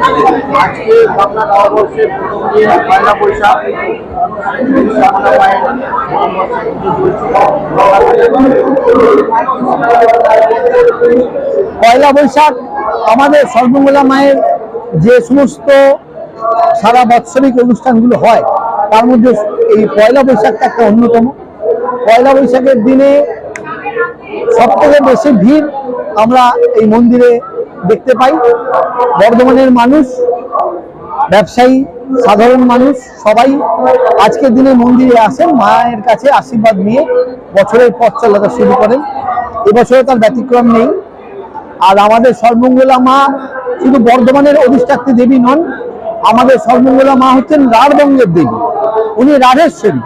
আজকে বাংলা নববর্ষের প্রথম দিন পয়লা বৈশাখ। পয়লা বৈশাখ আমাদের সর্বমঙ্গলা মায়ের যে সমস্ত সারা বাৎসরিক অনুষ্ঠানগুলো হয় তার মধ্যে এই পয়লা বৈশাখটা একটা অন্যতম। পয়লা বৈশাখের দিনে সবথেকে বেশি ভিড় আমরা এই মন্দিরে দেখতে পাই। বর্ধমানের মানুষ, ব্যবসায়ী, সাধারণ মানুষ সবাই আজকের দিনে মন্দিরে আসেন, মায়ের কাছে আশীর্বাদ নিয়ে বছরের পথ চলাটা শুরু করেন। এবছরে তার ব্যতিক্রম নেই। আর আমাদের সর্বমঙ্গলা মা শুধু বর্ধমানের অধিষ্ঠাত্রী দেবী নন, আমাদের সর্বমঙ্গলা মা হচ্ছেন রাঢ়বঙ্গের দেবী। উনি রাঢ়েশ্বরী,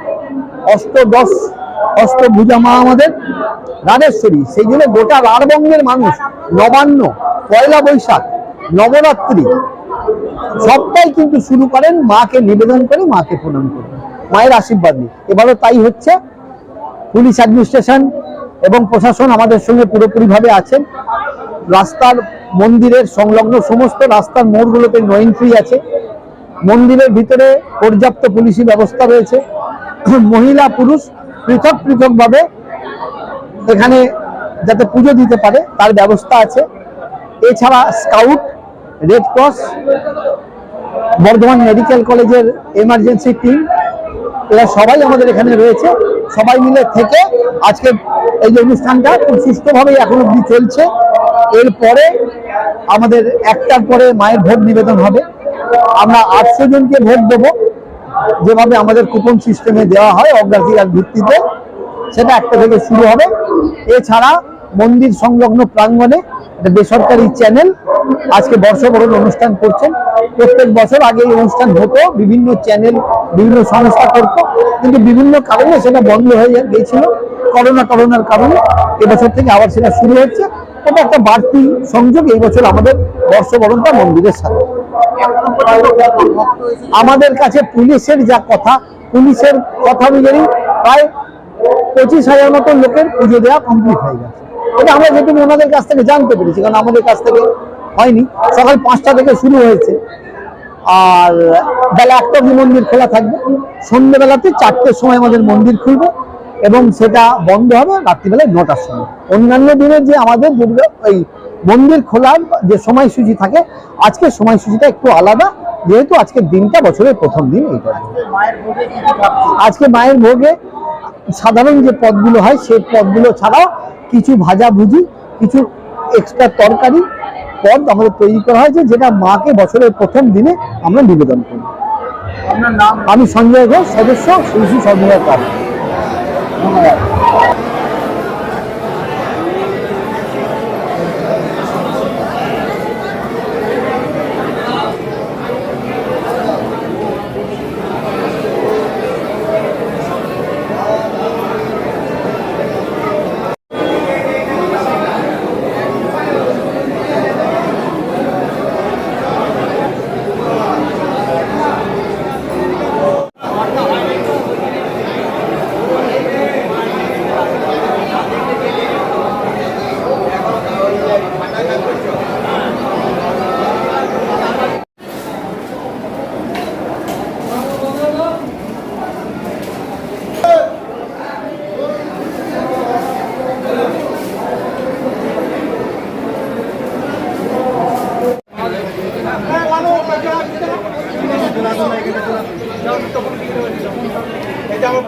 অষ্টভুজা মা আমাদের রাঢ়েশ্বরী। সেই জন্য গোটা রাঢ়বঙ্গের মানুষ নবান্ন, পয়লা বৈশাখ, নবরাত্রি সবটাই কিন্তু শুরু করেন মাকে নিবেদন করে, মাকে প্রণাম করে, মায়ের আশীর্বাদ নিয়ে। এবারও তাই হচ্ছে। পুলিশ অ্যাডমিনিস্ট্রেশন এবং প্রশাসন আমাদের সঙ্গে পুরোপুরিভাবে আছেন। রাস্তার, মন্দিরের সংলগ্ন সমস্ত রাস্তার মোড়গুলোতে নো এন্ট্রি আছে। মন্দিরের ভিতরে পর্যাপ্ত পুলিশি ব্যবস্থা রয়েছে। মহিলা পুরুষ পৃথক পৃথকভাবে এখানে যাতে পুজো দিতে পারে তার ব্যবস্থা আছে। এছাড়া scout, red cross, Bardhaman medical কলেজের এমার্জেন্সি টিম, এরা সবাই আমাদের এখানে রয়েছে। সবাই মিলে থেকে আজকে এই যে অনুষ্ঠানটা খুব সুষ্ঠুভাবেই এখন অবধি চলছে। এরপরে আমাদের 1টার পরে মায়ের ভোগ নিবেদন হবে। আমরা 800 জনকে ভোগ দেবো, যেভাবে আমাদের কুপন সিস্টেমে দেওয়া হয় অগ্রাধিকার ভিত্তিতে, সেটা 1টা থেকে শুরু হবে। এছাড়া মন্দির সংলগ্ন প্রাঙ্গণে একটা বেসরকারি চ্যানেল আজকে বর্ষবরণ অনুষ্ঠান করছেন। প্রত্যেক বছর আগে এই অনুষ্ঠান হতো, বিভিন্ন চ্যানেল বিভিন্ন সংস্থা করতো, কিন্তু বিভিন্ন কারণে সেটা বন্ধ হয়ে গিয়েছিল। করোনার কারণে এবছর থেকে আবার সেটা শুরু হচ্ছে। ওটা একটা বাড়তি সংযোগ এই বছর আমাদের বর্ষবরণটা মন্দিরের সাথে। আমাদের কাছে পুলিশের যা কথা, পুলিশের কথা অনুযায়ী প্রায় 25,000 মতো লোকের পুজো দেওয়া কমপ্লিট হয়ে গেছে। এটা আমরা যেটুকু ওনাদের কাছ থেকে জানতে পেরেছি, কারণ আমাদের কাছ থেকে হয়নি। সকাল 5টা থেকে শুরু হয়েছে, আর বেলা 1টা অবধি মন্দির খোলা থাকবে। সন্ধ্যেবেলাতে 4টের সময় আমাদের মন্দির খুলবে এবং সেটা বন্ধ হবে রাত্রিবেলায় 9টার সময়। অন্যান্য দিনে যে আমাদের এই মন্দির খোলার যে সময়সূচি থাকে, আজকের সময়সূচিটা একটু আলাদা, যেহেতু আজকের দিনটা বছরের প্রথম দিন। এইটা আজকে মায়ের ভোগে সাধারণ যে পদগুলো হয় সেই পদগুলো ছাড়াও কিছু ভাজাভুজি, কিছু এক্সট্রা তরকারি পদ আমাদের তৈরি করা হয়েছে, যেটা মাকে বছরের প্রথম দিনে আমরা নিবেদন করি। আমি সঞ্জয় ঘোষ, সদস্য শ্রী শ্রী সর্বমঙ্গলা ক্লাব। ধন্যবাদ।